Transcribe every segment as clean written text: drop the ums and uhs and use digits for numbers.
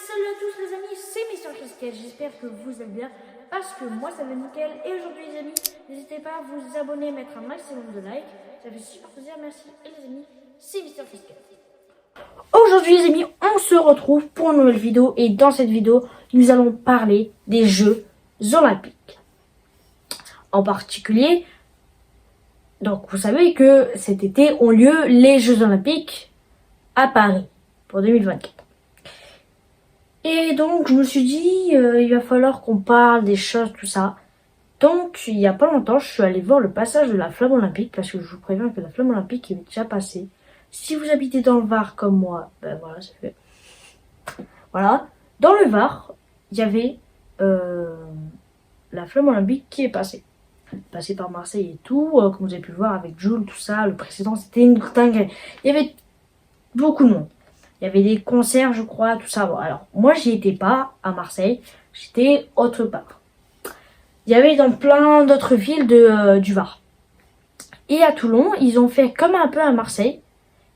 Salut à tous les amis, c'est Mister Casquette, j'espère que vous allez bien, parce que moi ça va nickel, et aujourd'hui les amis, n'hésitez pas à vous abonner, mettre un maximum de likes, ça fait super plaisir, merci, et les amis, c'est Mister Casquette. Aujourd'hui les amis, on se retrouve pour une nouvelle vidéo, et dans cette vidéo, nous allons parler des Jeux Olympiques. En particulier, donc vous savez que cet été ont lieu les Jeux Olympiques à Paris, pour 2024. Et donc, je me suis dit, il va falloir qu'on parle des choses, tout ça. Donc, il y a pas longtemps, je suis allée voir le passage de la flamme olympique, parce que je vous préviens que la flamme olympique est déjà passée. Si vous habitez dans le Var comme moi, ben voilà, c'est fait. Voilà. Dans le Var, il y avait la flamme olympique qui est passée. Passée par Marseille et tout, comme vous avez pu voir avec Jules, tout ça. Le précédent, c'était une dinguerie. Il y avait beaucoup de monde. Il y avait des concerts, je crois, tout ça. Bon, alors, moi, j'y étais pas à Marseille. J'étais autre part. Il y avait dans plein d'autres villes du Var. Et à Toulon, ils ont fait comme un peu à Marseille.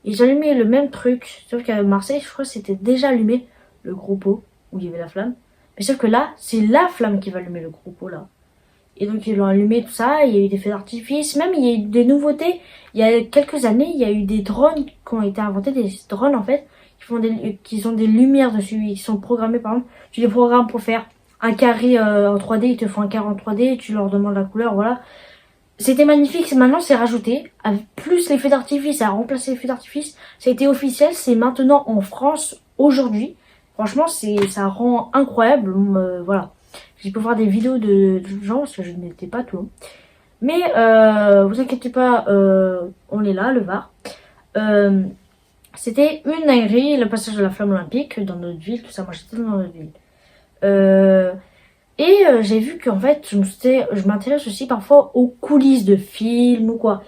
Ils ont allumé le même truc. Sauf qu'à Marseille, je crois que c'était déjà allumé le gros pot où il y avait la flamme. Mais sauf que là, c'est la flamme qui va allumer le gros pot là. Et donc, ils l'ont allumé, tout ça. Il y a eu des feux d'artifice. Même, il y a eu des nouveautés. Il y a quelques années, il y a eu des drones qui ont été inventés. Des drones, en fait, qui ont des lumières dessus, qui sont programmés, par exemple, tu les programmes pour faire un carré en 3D, ils te font un carré en 3D, tu leur demandes la couleur, voilà. C'était magnifique, maintenant c'est rajouté, avec plus les feux d'artifice, ça a remplacé les feux d'artifice, ça a été officiel, c'est maintenant en France, aujourd'hui. Franchement, ça rend incroyable, voilà. J'ai pu voir des vidéos de gens, parce que je n'étais pas tout. Mais, vous inquiétez pas, on est là, le Var. C'était une dinguerie, le passage de la flamme olympique dans notre ville, tout ça. Moi, j'étais dans notre ville. J'ai vu qu'en fait, je m'intéresse aussi parfois aux coulisses de films ou quoi.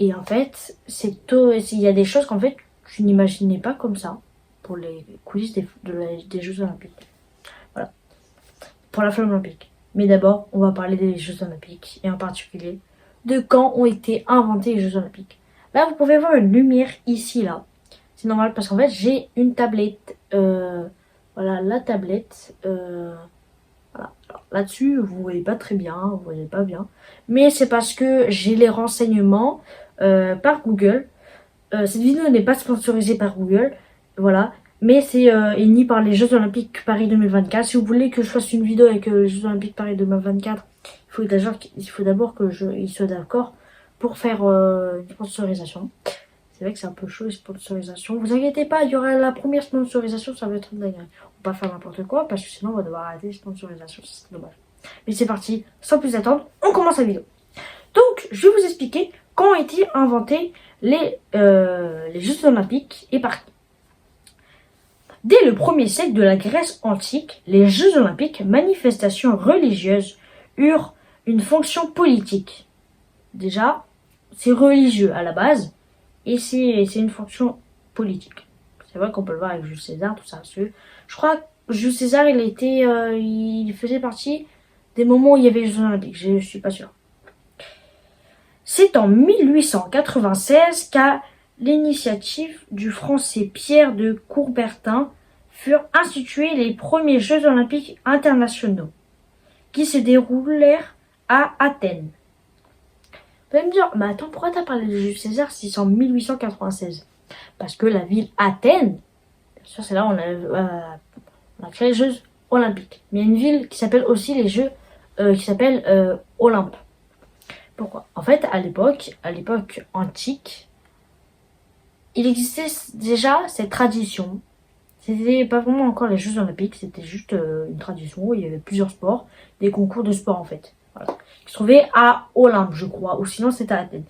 Et en fait, il y a des choses qu'en fait, je n'imaginais pas comme ça pour les coulisses des Jeux Olympiques. Voilà. Pour la flamme olympique. Mais d'abord, on va parler des Jeux Olympiques et en particulier de quand ont été inventés les Jeux Olympiques. Là, vous pouvez voir une lumière ici, là. C'est normal parce qu'en fait, j'ai une tablette. Voilà, la tablette. Voilà. Alors, là-dessus, vous voyez pas très bien, vous voyez pas bien. Mais c'est parce que j'ai les renseignements par Google. Cette vidéo n'est pas sponsorisée par Google. Voilà. Mais c'est ni par les Jeux Olympiques Paris 2024. Si vous voulez que je fasse une vidéo avec les Jeux Olympiques Paris 2024, il faut d'abord qu'ils soient d'accord pour faire une sponsorisation. C'est vrai que c'est un peu chaud les sponsorisations. Vous inquiétez pas, il y aura la première sponsorisation, ça va être une dingue. On va pas faire n'importe quoi parce que sinon on va devoir arrêter les sponsorisations, c'est dommage. Mais c'est parti, sans plus attendre, on commence la vidéo. Donc, je vais vous expliquer quand ont été inventés les Jeux Olympiques et par qui. Dès le 1er siècle de la Grèce antique, les Jeux Olympiques, manifestations religieuses, eurent une fonction politique. Déjà, c'est religieux à la base. Et c'est une fonction politique. C'est vrai qu'on peut le voir avec Jules César, tout ça. Je crois que Jules César, il faisait partie des moments où il y avait les Jeux Olympiques. Je suis pas sûre. C'est en 1896 qu'à l'initiative du Français Pierre de Coubertin furent institués les premiers Jeux Olympiques internationaux qui se déroulèrent à Athènes. Vous allez me dire, mais attends, pourquoi t'as parlé de Jules César si c'est en 1896 ? Parce que la ville Athènes, bien sûr, c'est là où on a créé les Jeux Olympiques. Mais il y a une ville qui s'appelle aussi les Jeux, qui s'appelle Olympe. Pourquoi ? En fait, à l'époque antique, il existait déjà cette tradition. C'était pas vraiment encore les Jeux Olympiques, c'était juste une tradition où il y avait plusieurs sports, des concours de sport en fait. Voilà. Qui se trouvait à Olympe, je crois, ou sinon c'était à Athènes.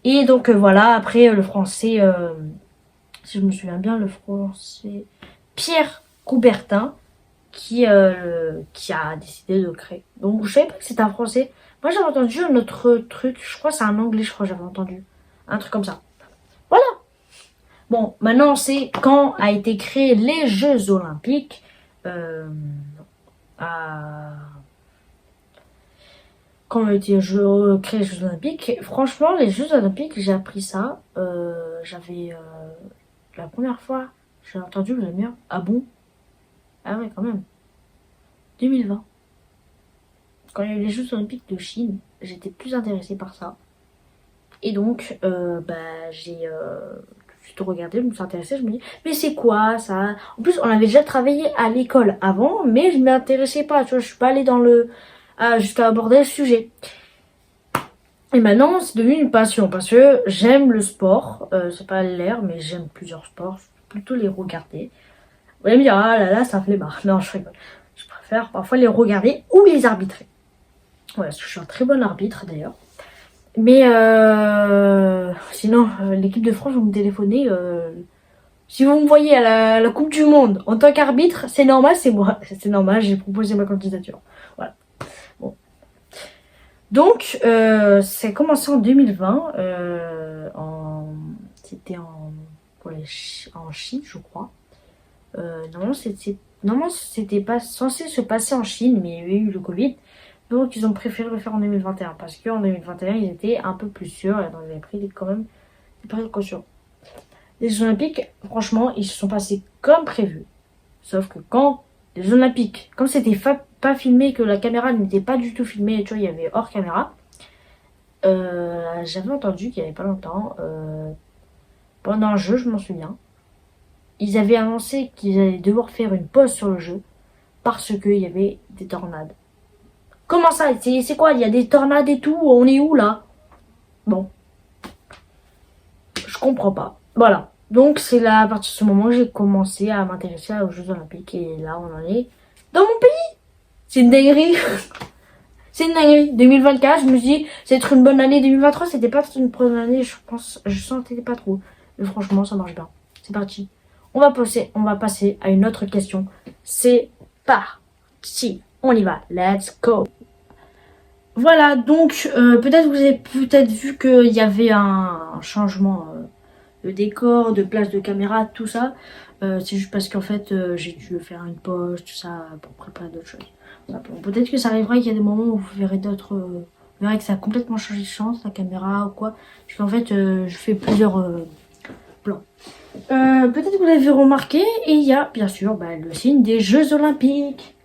Et donc voilà, après le français, si je me souviens bien, le français Pierre Coubertin qui a décidé de créer. Donc je savais pas que c'était un français. Moi j'avais entendu un autre truc, je crois que c'est un anglais, je crois j'avais entendu. Un truc comme ça. Voilà. Bon, maintenant c'est quand a été créé les Jeux Olympiques quand on a été créé les Jeux Olympiques. Franchement, les Jeux Olympiques, j'ai appris ça. La première fois, j'ai entendu, vous allez me dire, ah bon? Ah ouais, quand même. 2020. Quand il y a eu les Jeux Olympiques de Chine, j'étais plus intéressée par ça. Et donc, j'ai tout regardé, je me suis intéressée, je me dis, mais c'est quoi ça? En plus, on avait déjà travaillé à l'école avant, mais je ne m'intéressais pas, tu vois, je suis pas allée jusqu'à aborder le sujet. Et maintenant, c'est devenu une passion parce que j'aime le sport. C'est pas l'air, mais j'aime plusieurs sports. Je vais plutôt les regarder. Vous allez me dire, ah là là, ça fait marre. Non, je rigole. Je préfère parfois les regarder ou les arbitrer. Ouais, parce que je suis un très bon arbitre d'ailleurs. Mais sinon, l'équipe de France, vous me téléphonez. Si vous me voyez à la Coupe du Monde en tant qu'arbitre, c'est normal, c'est moi. C'est normal, j'ai proposé ma candidature. Voilà. Bon. Donc, c'est commencé en 2020. C'était en Chine, je crois. Normalement, c'était pas censé se passer en Chine, mais il y a eu le Covid. Donc, ils ont préféré le faire en 2021. Parce qu'en 2021, ils étaient un peu plus sûrs. Et donc, ils avaient pris quand même des précautions. Les Jeux Olympiques, franchement, ils se sont passés comme prévu. Sauf que quand les Jeux Olympiques, comme c'était pas filmé, que la caméra n'était pas du tout filmée, tu vois, il y avait hors caméra. J'avais entendu qu'il y avait pas longtemps, pendant un jeu, je m'en souviens, ils avaient annoncé qu'ils allaient devoir faire une pause sur le jeu parce qu'il y avait des tornades. Comment ça? C'est quoi? Il y a des tornades et tout? On est où là? Bon. Je comprends pas. Voilà. Donc c'est là, à partir de ce moment, que j'ai commencé à m'intéresser aux Jeux Olympiques. Et là, on en est dans mon pays. C'est une dinguerie. C'est une dinguerie. 2024, je me suis dit, c'est être une bonne année. 2023, c'était pas une bonne année. Je pense, je sentais pas trop. Mais franchement, ça marche bien. C'est parti. On va passer à une autre question. C'est parti. On y va. Let's go. Voilà, donc peut-être vous avez peut-être vu qu'il y avait un changement de décor, de place de caméra, tout ça. C'est juste parce qu'en fait j'ai dû faire une pause, tout ça, pour préparer d'autres choses. Voilà, bon, peut-être que ça arrivera qu'il y a des moments où vous verrez d'autres... vous verrez que ça a complètement changé de chance, la caméra ou quoi. Parce qu'en fait je fais plusieurs plans. Peut-être que vous l'avez remarqué, et il y a bien sûr le signe des Jeux Olympiques.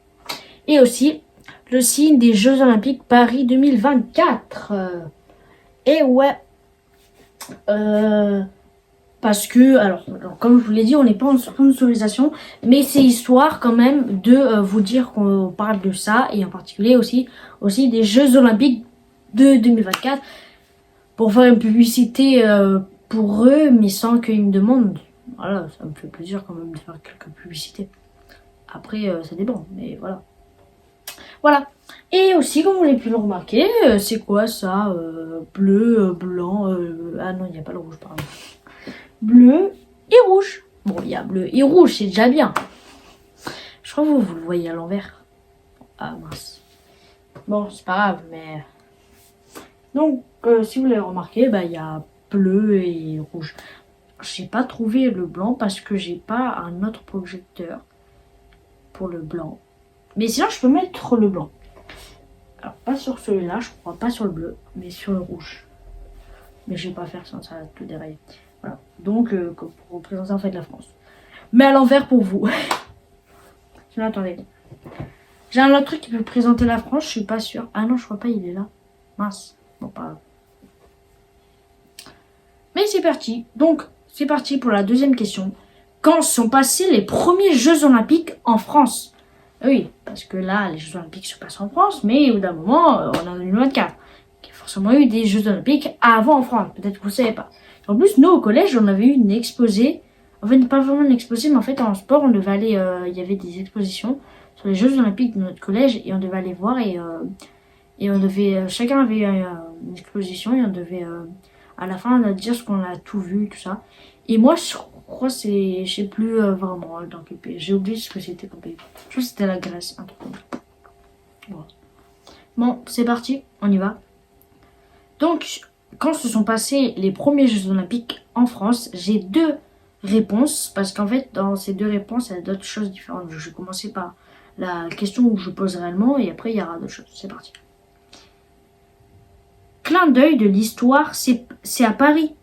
Et aussi le signe des Jeux Olympiques Paris 2024. Et ouais. Parce que, alors, comme je vous l'ai dit, on n'est pas en sponsorisation, mais c'est histoire quand même de vous dire qu'on parle de ça, et en particulier aussi des Jeux Olympiques de 2024, pour faire une publicité pour eux, mais sans qu'ils me demandent. Voilà, ça me fait plaisir quand même de faire quelques publicités. Après, ça dépend, mais voilà. Voilà. Et aussi, comme vous l'avez pu le remarquer, c'est quoi ça? Bleu, blanc, ah non, il n'y a pas le rouge, pardon. Bleu et rouge. Bon, il y a bleu et rouge, c'est déjà bien. Je crois que vous le voyez à l'envers. Ah mince. Bon, c'est pas grave, mais... Donc, si vous l'avez remarqué, il y a bleu et rouge. J'ai pas trouvé le blanc parce que j'ai pas un autre projecteur pour le blanc. Mais sinon, je peux mettre le blanc. Alors, pas sur celui-là, je crois pas sur le bleu, mais sur le rouge. Mais je vais pas faire ça, ça va tout dérailler. Voilà. Donc, pour représenter en fait la France. Mais à l'envers pour vous. Sinon, attendez. J'ai un autre truc qui peut présenter la France, je suis pas sûre. Ah non, je crois pas, il est là. Mince. Bon, pas grave. Mais c'est parti. Donc, c'est parti pour la deuxième question. Quand sont passés les premiers Jeux Olympiques en France? Oui, parce que là, les Jeux Olympiques se passent en France, mais au bout d'un moment, on est en 2024. Il y a forcément eu des Jeux Olympiques avant en France. Peut-être que vous ne savez pas. En plus, nous, au collège, on avait eu une exposé. En fait, pas vraiment une exposé, mais en fait, en sport, on devait aller... il y avait des expositions sur les Jeux Olympiques de notre collège, et on devait aller voir, et on devait... chacun avait une exposition, et on devait, à la fin, dire ce qu'on a tout vu, tout ça. Et moi, je crois que c'est... Je sais plus vraiment dans quel pays. J'ai oublié ce que c'était comme pays. Je crois que c'était la Grèce, un truc comme ça. Voilà. Bon, c'est parti, on y va. Donc, quand se sont passés les premiers Jeux Olympiques en France, j'ai deux réponses. Parce qu'en fait, dans ces deux réponses, il y a d'autres choses différentes. Je vais commencer par la question où je pose réellement et après, il y aura d'autres choses. C'est parti. Clin d'œil de l'histoire, c'est à Paris,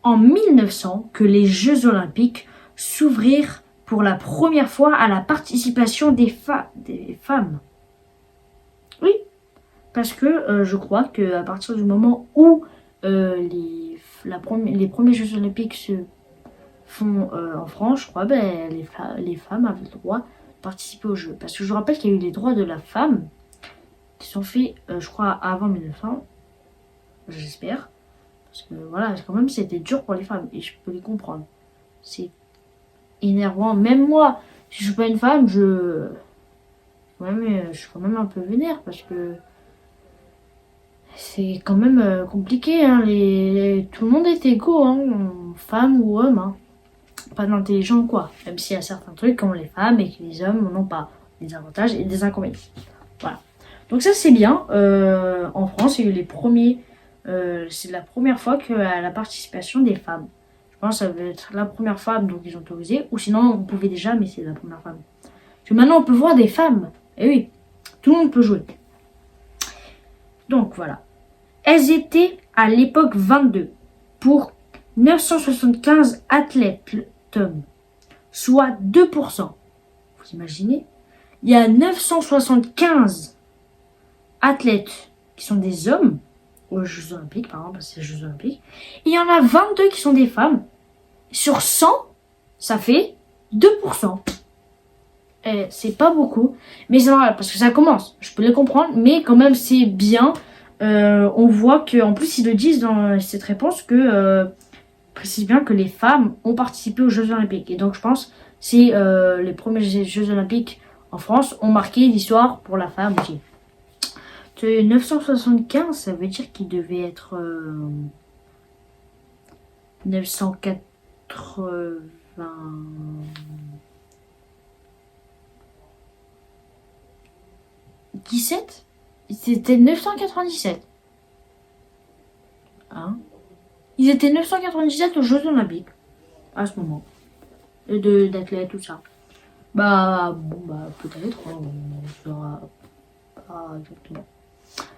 en 1900, que les Jeux Olympiques s'ouvrirent pour la première fois à la participation des femmes. Oui, parce que je crois qu'à partir du moment où les premiers Jeux Olympiques se font en France, je crois, ben, les femmes avaient le droit de participer aux Jeux. Parce que je vous rappelle qu'il y a eu les droits de la femme qui sont faits, je crois, avant 1900, j'espère. Parce que voilà, quand même, c'était dur pour les femmes et je peux les comprendre. C'est énervant. Même moi, si je suis pas une femme, je suis quand même un peu vénère parce que c'est quand même compliqué. Hein. Tout le monde est égaux, hein, femme ou homme. Hein. Pas d'intelligent quoi. Même s'il y a certains trucs comme les femmes et que les hommes n'ont pas des avantages et des inconvénients. Voilà. Donc ça c'est bien. En France, il y a eu les premiers. C'est la première fois que la participation des femmes. Je pense que ça va être la première femme, donc ils ont autorisé. Ou sinon, on pouvait déjà, mais c'est la première femme. Parce que maintenant, on peut voir des femmes. Et oui, tout le monde peut jouer. Donc voilà. Elles étaient à l'époque 22 pour 975 athlètes, soit 2%. Vous imaginez? Il y a 975 athlètes qui sont des hommes aux Jeux Olympiques, par exemple, c'est les Jeux Olympiques. Et il y en a 22 qui sont des femmes. Sur 100, ça fait 2%. Et c'est pas beaucoup, mais c'est normal, parce que ça commence. Je peux les comprendre, mais quand même, c'est bien. On voit qu'en plus, ils le disent dans cette réponse que précise bien que les femmes ont participé aux Jeux Olympiques. Et donc, je pense que les premiers Jeux Olympiques en France ont marqué l'histoire pour la femme aussi. 975, ça veut dire qu'il devait être 997. C'était 997. Hein? Ils étaient 997 aux Jeux Olympiques à ce moment. D'athlètes, tout ça. Bah, bon, bah, peut-être. Hein, on saura pas exactement.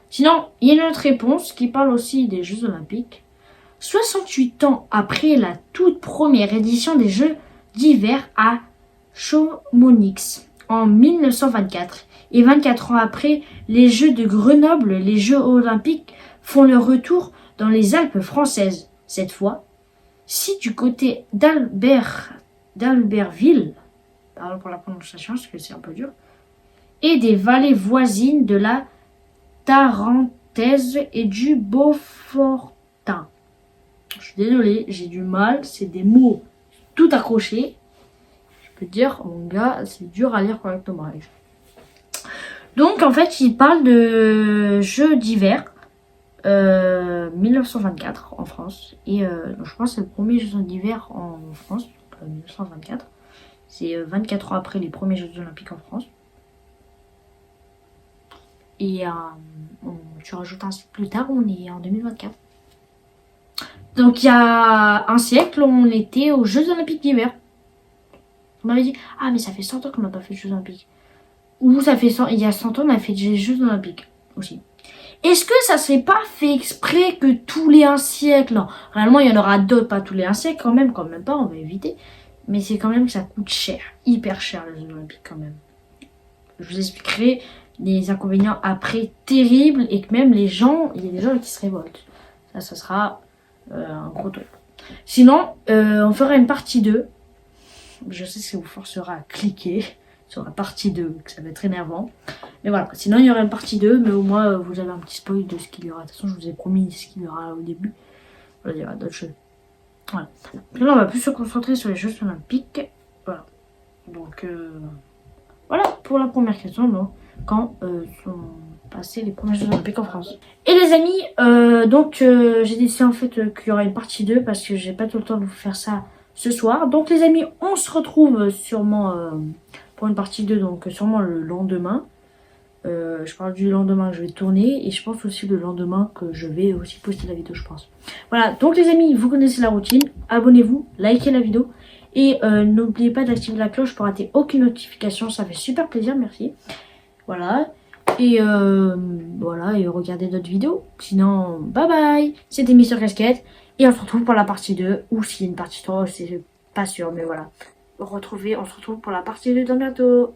Sinon, il y a une autre réponse qui parle aussi des Jeux Olympiques. 68 ans après la toute première édition des Jeux d'hiver à Chamonix en 1924 et 24 ans après les Jeux de Grenoble, les Jeux Olympiques font leur retour dans les Alpes françaises. Cette fois, si du côté d'Albertville, pardon pour la prononciation parce que c'est un peu dur, et des vallées voisines de la Tarentaise et du Beaufortin. Je suis désolée, j'ai du mal, c'est des mots tout accrochés. Je peux te dire, mon gars, c'est dur à lire correctement. Donc, en fait, il parle de Jeux d'hiver 1924 en France. Et je pense que c'est le premier Jeux d'hiver en France, donc 1924. C'est 24 ans après les premiers Jeux Olympiques en France. Et tu rajoutes un siècle plus tard, on est en 2024. Donc il y a un siècle, on était aux Jeux Olympiques d'hiver. On m'avait dit, ah mais ça fait 100 ans qu'on n'a pas fait les Jeux Olympiques. Ou ça fait il y a 100 ans, on a fait des Jeux Olympiques aussi. Est-ce que ça serait pas fait exprès que tous les 1 siècle, non, réellement il y en aura d'autres, pas tous les 1 siècle quand même pas, on va éviter. Mais c'est quand même que ça coûte cher, hyper cher les Jeux Olympiques quand même. Je vous expliquerai les inconvénients après terribles et que même il y a des gens qui se révoltent. Ça sera un gros truc. Sinon, on fera une partie 2. Je sais que ça vous forcera à cliquer sur la partie 2, que ça va être énervant. Mais voilà, sinon il y aura une partie 2, mais au moins vous avez un petit spoil de ce qu'il y aura. De toute façon, je vous ai promis ce qu'il y aura au début. Voilà, il y aura d'autres choses. Voilà. Là, on va plus se concentrer sur les Jeux Olympiques. Voilà. Donc, voilà pour la première question. Donc, quand sont passés les premiers Jeux Olympiques en France. Et les amis, j'ai décidé en fait qu'il y aura une partie 2 parce que j'ai pas tout le temps de vous faire ça ce soir. Donc les amis, on se retrouve sûrement pour une partie 2, donc sûrement le lendemain. Je parle du lendemain que je vais tourner et je pense aussi le lendemain que je vais aussi poster la vidéo, je pense. Voilà, donc les amis, vous connaissez la routine. Abonnez-vous, likez la vidéo et n'oubliez pas d'activer la cloche pour rater aucune notification. Ça fait super plaisir, merci. Voilà. Et voilà, et regardez d'autres vidéos. Sinon, bye bye. C'était Mister Casquette. Et on se retrouve pour la partie 2. Ou s'il y a une partie 3, c'est pas sûr, mais voilà. retrouver. On se retrouve pour la partie 2 dans bientôt.